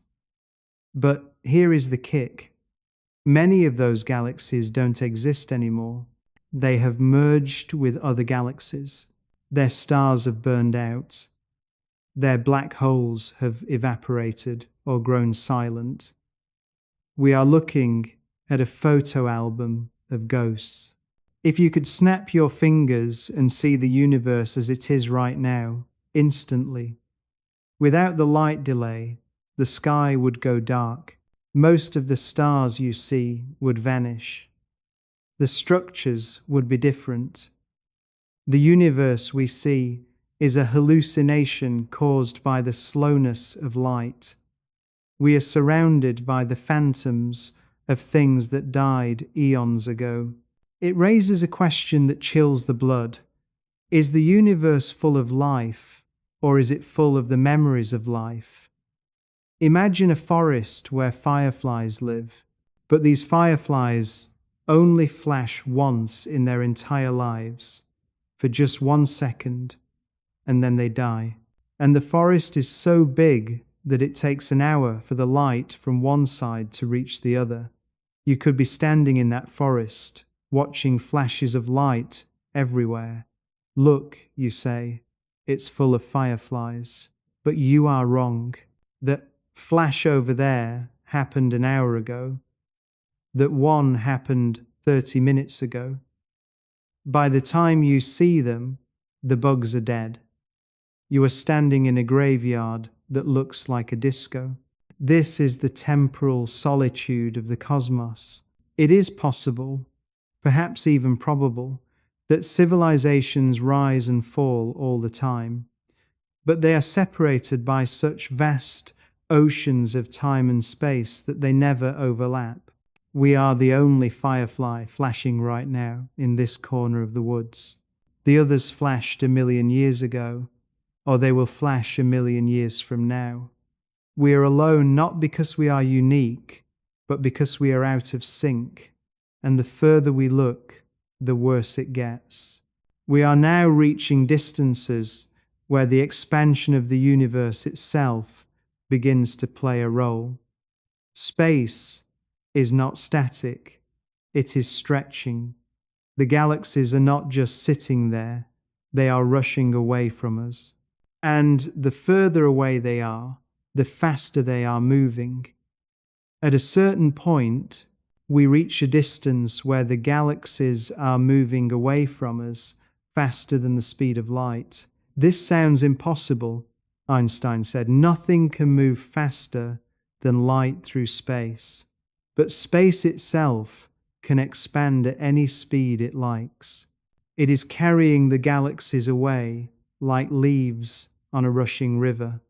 But here is the kick. Many of those galaxies don't exist anymore. They have merged with other galaxies. Their stars have burned out. Their black holes have evaporated or grown silent. We are looking at a photo album of ghosts. If you could snap your fingers and see the universe as it is right now, instantly, without the light delay, the sky would go dark. Most of the stars you see would vanish. The structures would be different. The universe we see is a hallucination caused by the slowness of light. We are surrounded by the phantoms of things that died eons ago. It raises a question that chills the blood. Is the universe full of life, or is it full of the memories of life? Imagine a forest where fireflies live, but these fireflies only flash once in their entire lives, for just 1 second, and then they die. And the forest is so big that it takes an hour for the light from one side to reach the other. You could be standing in that forest, watching flashes of light everywhere. Look, you say, it's full of fireflies. But you are wrong. That flash over there happened an hour ago. That one happened 30 minutes ago. By the time you see them, the bugs are dead. You are standing in a graveyard that looks like a disco. This is the temporal solitude of the cosmos. It is possible, perhaps even probable, that civilizations rise and fall all the time, but they are separated by such vast oceans of time and space that they never overlap. We are the only firefly flashing right now in this corner of the woods. The others flashed 1,000,000 years ago, or they will flash 1,000,000 years from now. We are alone not because we are unique, but because we are out of sync, and the further we look, the worse it gets. We are now reaching distances where the expansion of the universe itself begins to play a role. Space is not static, it is stretching. The galaxies are not just sitting there, they are rushing away from us. And the further away they are, the faster they are moving. At a certain point, we reach a distance where the galaxies are moving away from us faster than the speed of light. This sounds impossible, Einstein said. Nothing can move faster than light through space. But space itself can expand at any speed it likes. It is carrying the galaxies away like leaves on a rushing river.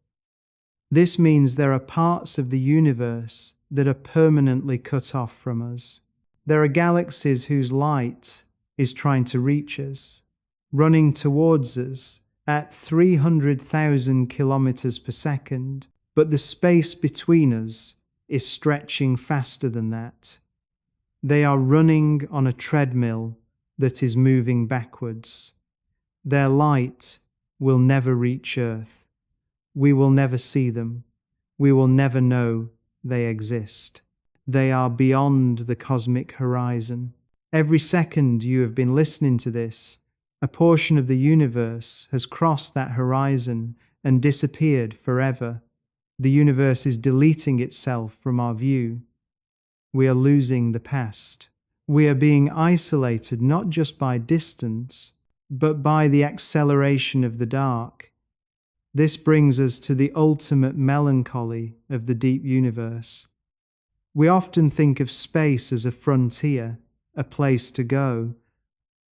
This means there are parts of the universe that are permanently cut off from us. There are galaxies whose light is trying to reach us, running towards us at 300,000 kilometers per second, but the space between us is stretching faster than that. They are running on a treadmill that is moving backwards. Their light will never reach Earth. We will never see them. We will never know they exist. They are beyond the cosmic horizon. Every second you have been listening to this, a portion of the universe has crossed that horizon and disappeared forever. The universe is deleting itself from our view. We are losing the past. We are being isolated not just by distance, but by the acceleration of the dark. This brings us to the ultimate melancholy of the deep universe. We often think of space as a frontier, a place to go.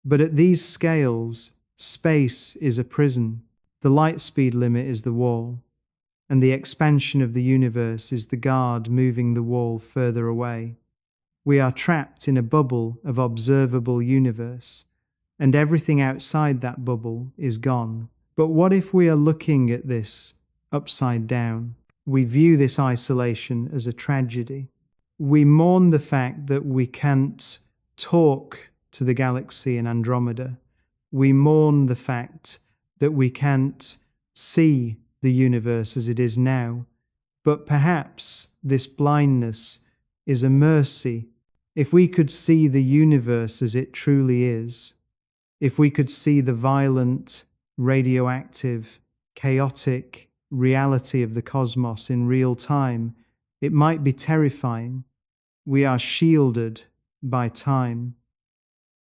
But at these scales, space is a prison. The light speed limit is the wall. and the expansion of the universe is the guard moving the wall further away. We are trapped in a bubble of observable universe, and everything outside that bubble is gone. But what if we are looking at this upside down? We view this isolation as a tragedy. We mourn the fact that we can't talk to the galaxy in Andromeda. We mourn the fact that we can't see the universe as it is now. But perhaps this blindness is a mercy. If we could see the universe as it truly is, if we could see the violent, radioactive, chaotic reality of the cosmos in real time, it might be terrifying. We are shielded by time.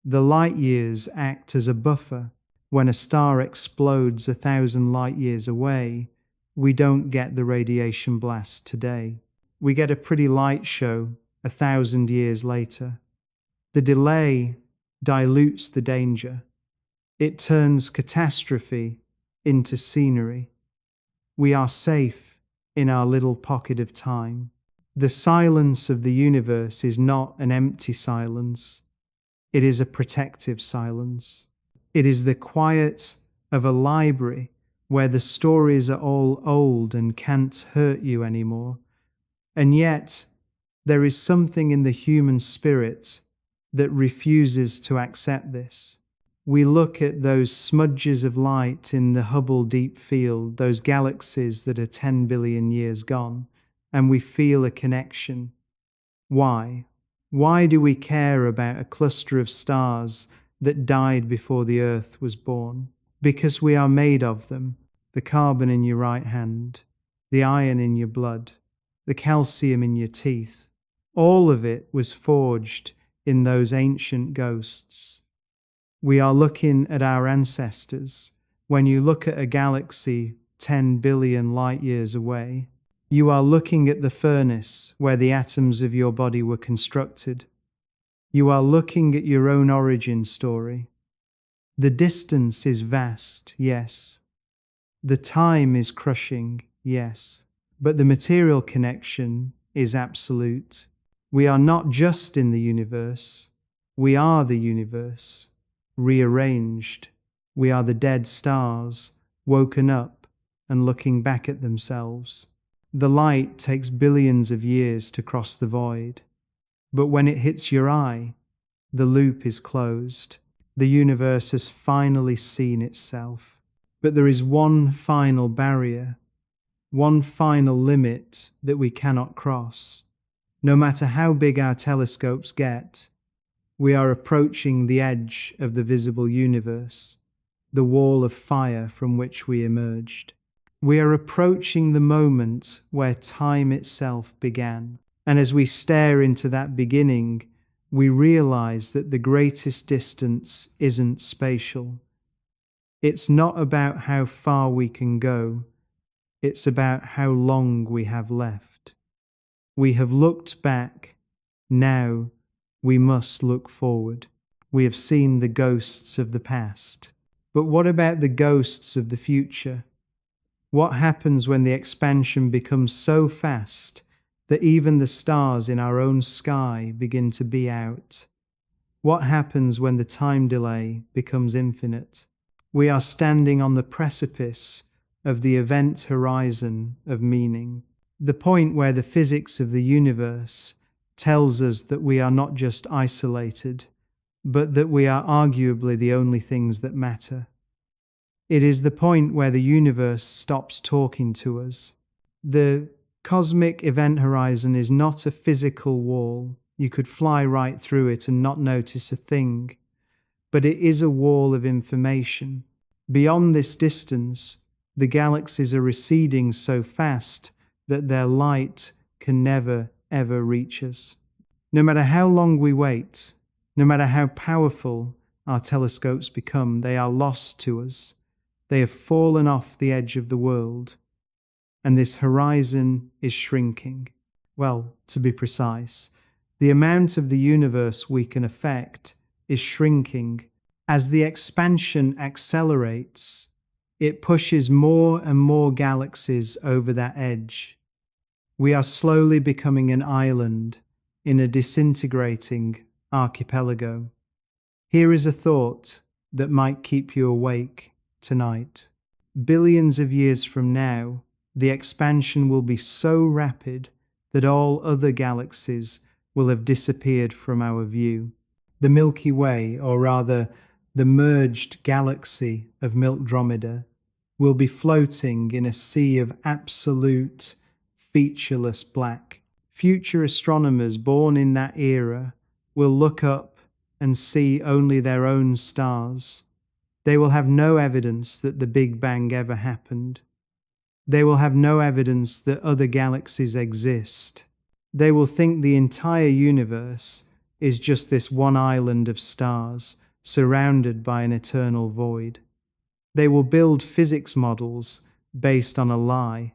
The light years act as a buffer. When a star explodes 1,000 light years away, we don't get the radiation blast today. We get a pretty light show 1,000 years later. The delay dilutes the danger. It turns catastrophe into scenery. We are safe in our little pocket of time. The silence of the universe is not an empty silence. It is a protective silence. It is the quiet of a library where the stories are all old and can't hurt you anymore. And yet, there is something in the human spirit that refuses to accept this. We look at those smudges of light in the Hubble Deep Field, those galaxies that are 10 billion years gone, and we feel a connection. Why? Why do we care about a cluster of stars that died before the Earth was born? Because we are made of them. The carbon in your right hand, the iron in your blood, the calcium in your teeth. All of it was forged in those ancient ghosts. We are looking at our ancestors. When you look at a galaxy 10 billion light years away, you are looking at the furnace where the atoms of your body were constructed. You are looking at your own origin story. The distance is vast, yes. The time is crushing, yes. But the material connection is absolute. We are not just in the universe. We are the universe, rearranged. We are the dead stars, woken up and looking back at themselves. The light takes billions of years to cross the void, but when it hits your eye, the loop is closed. The universe has finally seen itself. But there is one final barrier, one final limit that we cannot cross. No matter how big our telescopes get, we are approaching the edge of the visible universe, the wall of fire from which we emerged. We are approaching the moment where time itself began. And as we stare into that beginning, we realize that the greatest distance isn't spatial. It's not about how far we can go. It's about how long we have left. We have looked back. Now we must look forward. We have seen the ghosts of the past. But what about the ghosts of the future? What happens when the expansion becomes so fast that even the stars in our own sky begin to be out? What happens when the time delay becomes infinite? We are standing on the precipice of the event horizon of meaning, the point where the physics of the universe tells us that we are not just isolated, but that we are arguably the only things that matter. It is the point where the universe stops talking to us. The cosmic event horizon is not a physical wall. You could fly right through it and not notice a thing. But it is a wall of information. Beyond this distance, the galaxies are receding so fast that their light can never, ever reach us. No matter how long we wait, no matter how powerful our telescopes become, they are lost to us. They have fallen off the edge of the world, and this horizon is shrinking. Well, to be precise, the amount of the universe we can affect is shrinking. As the expansion accelerates, It pushes more and more galaxies over that edge. We are slowly becoming an island in a disintegrating archipelago. Here is a thought that might keep you awake tonight. Billions of years from now, the expansion will be so rapid that all other galaxies will have disappeared from our view. The Milky Way, or rather the merged galaxy of Andromeda, will be floating in a sea of absolute, featureless black. Future astronomers born in that era will look up and see only their own stars. They will have no evidence that the Big Bang ever happened. They will have no evidence that other galaxies exist. They will think the entire universe is just this one island of stars surrounded by an eternal void. They will build physics models based on a lie,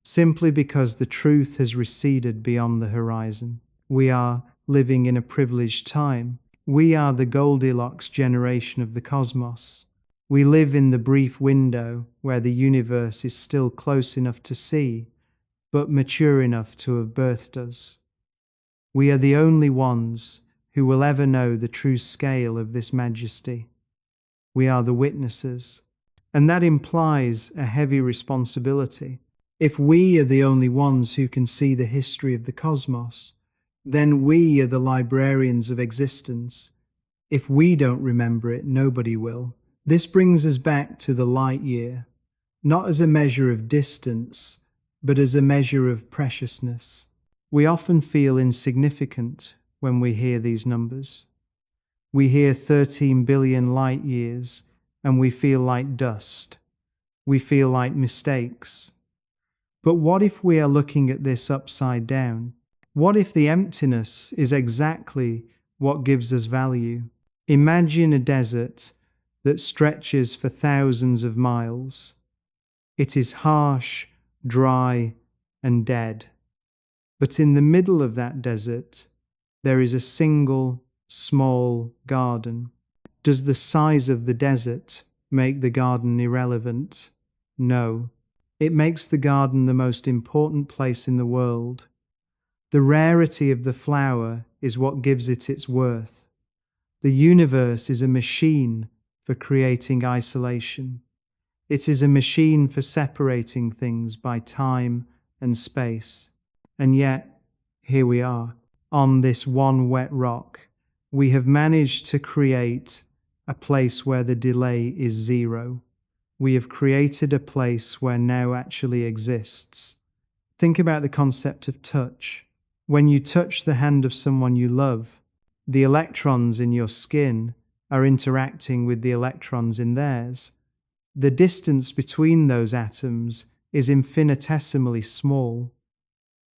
simply because the truth has receded beyond the horizon. We are living in a privileged time. We are the Goldilocks generation of the cosmos. We live in the brief window where the universe is still close enough to see, but mature enough to have birthed us. We are the only ones who will ever know the true scale of this majesty. We are the witnesses. And that implies a heavy responsibility. If we are the only ones who can see the history of the cosmos, then we are the librarians of existence. If we don't remember it, nobody will. This brings us back to the light year, not as a measure of distance, but as a measure of preciousness. We often feel insignificant when we hear these numbers. We hear 13 billion light years and we feel like dust. We feel like mistakes. But what if we are looking at this upside down? What if the emptiness is exactly what gives us value? Imagine a desert that stretches for thousands of miles. It is harsh, dry, and dead. But in the middle of that desert, there is a single small garden. Does the size of the desert make the garden irrelevant? No. It makes the garden the most important place in the world. The rarity of the flower is what gives it its worth. The universe is a machine for creating isolation. It is a machine for separating things by time and space. And yet, here we are, on this one wet rock. We have managed to create a place where the delay is zero. We have created a place where now actually exists. Think about the concept of touch. When you touch the hand of someone you love, the electrons in your skin are interacting with the electrons in theirs. The distance between those atoms is infinitesimally small.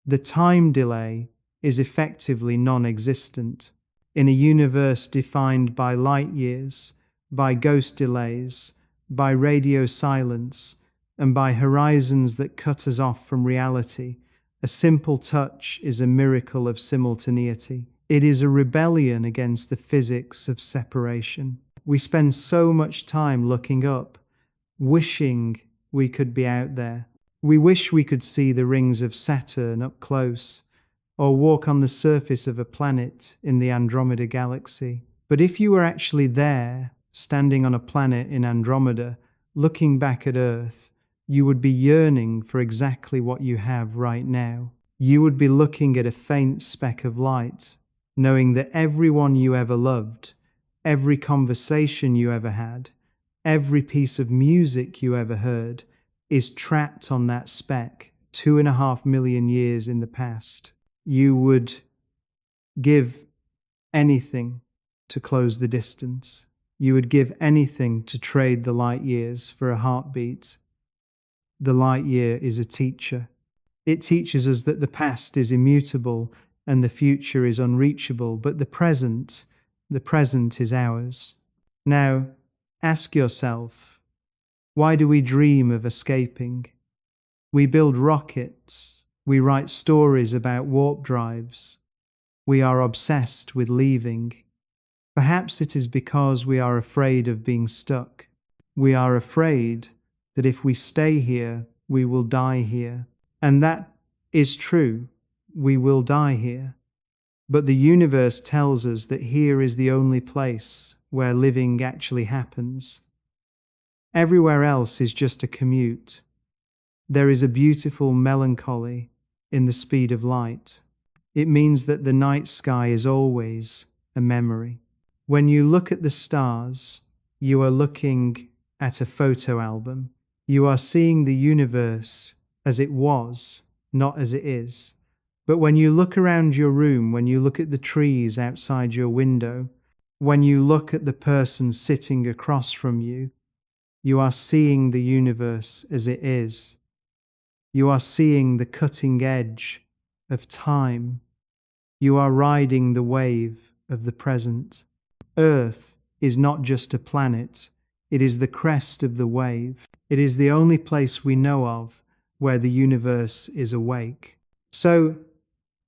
The time delay is effectively non-existent. In a universe defined by light years, by ghost delays, by radio silence, and by horizons that cut us off from reality, a simple touch is a miracle of simultaneity. It is a rebellion against the physics of separation. We spend so much time looking up, wishing we could be out there. We wish we could see the rings of Saturn up close, or walk on the surface of a planet in the Andromeda galaxy. But if you were actually there, standing on a planet in Andromeda, looking back at Earth, you would be yearning for exactly what you have right now. You would be looking at a faint speck of light, knowing that everyone you ever loved, every conversation you ever had, every piece of music you ever heard is trapped on that speck 2.5 million years in the past. You would give anything to close the distance. You would give anything to trade the light years for a heartbeat. The light year is a teacher. It teaches us that the past is immutable and the future is unreachable, but the present is ours. Now, ask yourself, why do we dream of escaping? We build rockets. We write stories about warp drives. We are obsessed with leaving. Perhaps it is because we are afraid of being stuck. We are afraid that if we stay here, we will die here. And that is true. We will die here. But the universe tells us that here is the only place where living actually happens. Everywhere else is just a commute. There is a beautiful melancholy in the speed of light. It means that the night sky is always a memory. When you look at the stars, you are looking at a photo album. You are seeing the universe as it was, not as it is. But when you look around your room, when you look at the trees outside your window, when you look at the person sitting across from you, you are seeing the universe as it is. You are seeing the cutting edge of time. You are riding the wave of the present. Earth is not just a planet, it is the crest of the wave. It is the only place we know of where the universe is awake. So,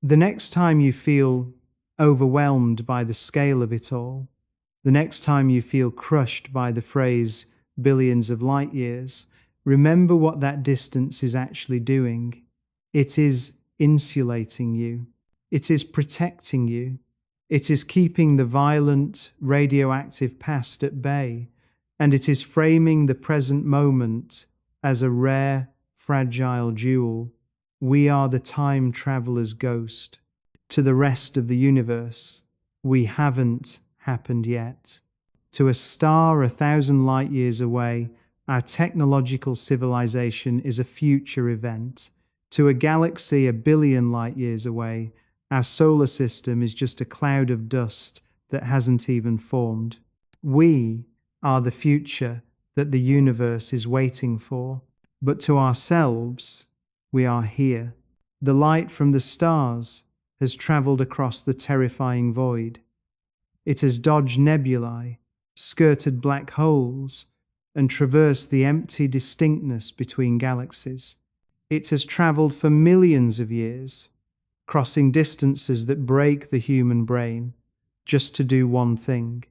the next time you feel overwhelmed by the scale of it all, the next time you feel crushed by the phrase billions of light years, remember what that distance is actually doing. It is insulating you. It is protecting you. It is keeping the violent, radioactive past at bay, and it is framing the present moment as a rare, fragile jewel. We are the time traveler's ghost. To the rest of the universe, we haven't happened yet. To a star 1,000 light years away, our technological civilization is a future event. To a galaxy 1 billion light years away, our solar system is just a cloud of dust that hasn't even formed. We are the future that the universe is waiting for. But to ourselves, we are here. The light from the stars has traveled across the terrifying void. It has dodged nebulae, skirted black holes, and traversed the empty distinctness between galaxies. It has traveled for millions of years, crossing distances that break the human brain, just to do one thing: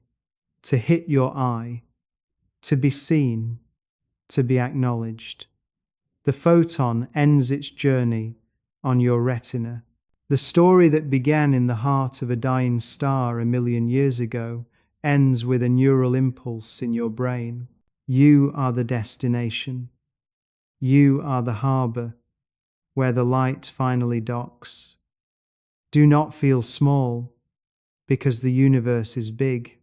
to hit your eye, to be seen, to be acknowledged. The photon ends its journey on your retina. The story that began in the heart of a dying star 1 million years ago ends with a neural impulse in your brain. You are the destination. You are the harbor where the light finally docks. Do not feel small because the universe is big.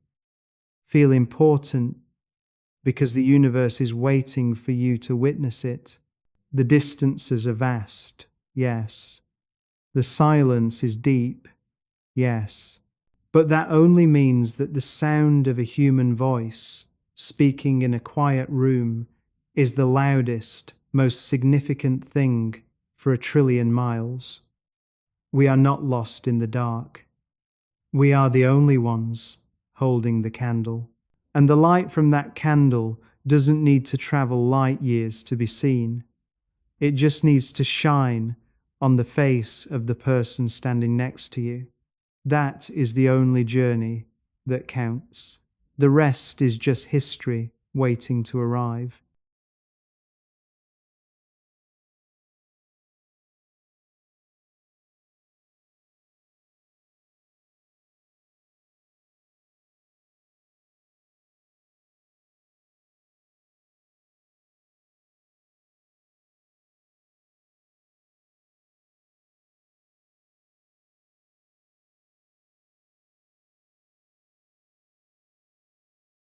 Feel important because the universe is waiting for you to witness it. The distances are vast, yes. The silence is deep, yes. But that only means that the sound of a human voice speaking in a quiet room is the loudest, most significant thing for 1 trillion miles. We are not lost in the dark. We are the only ones holding the candle. And the light from that candle doesn't need to travel light years to be seen. It just needs to shine on the face of the person standing next to you. That is the only journey that counts. The rest is just history waiting to arrive.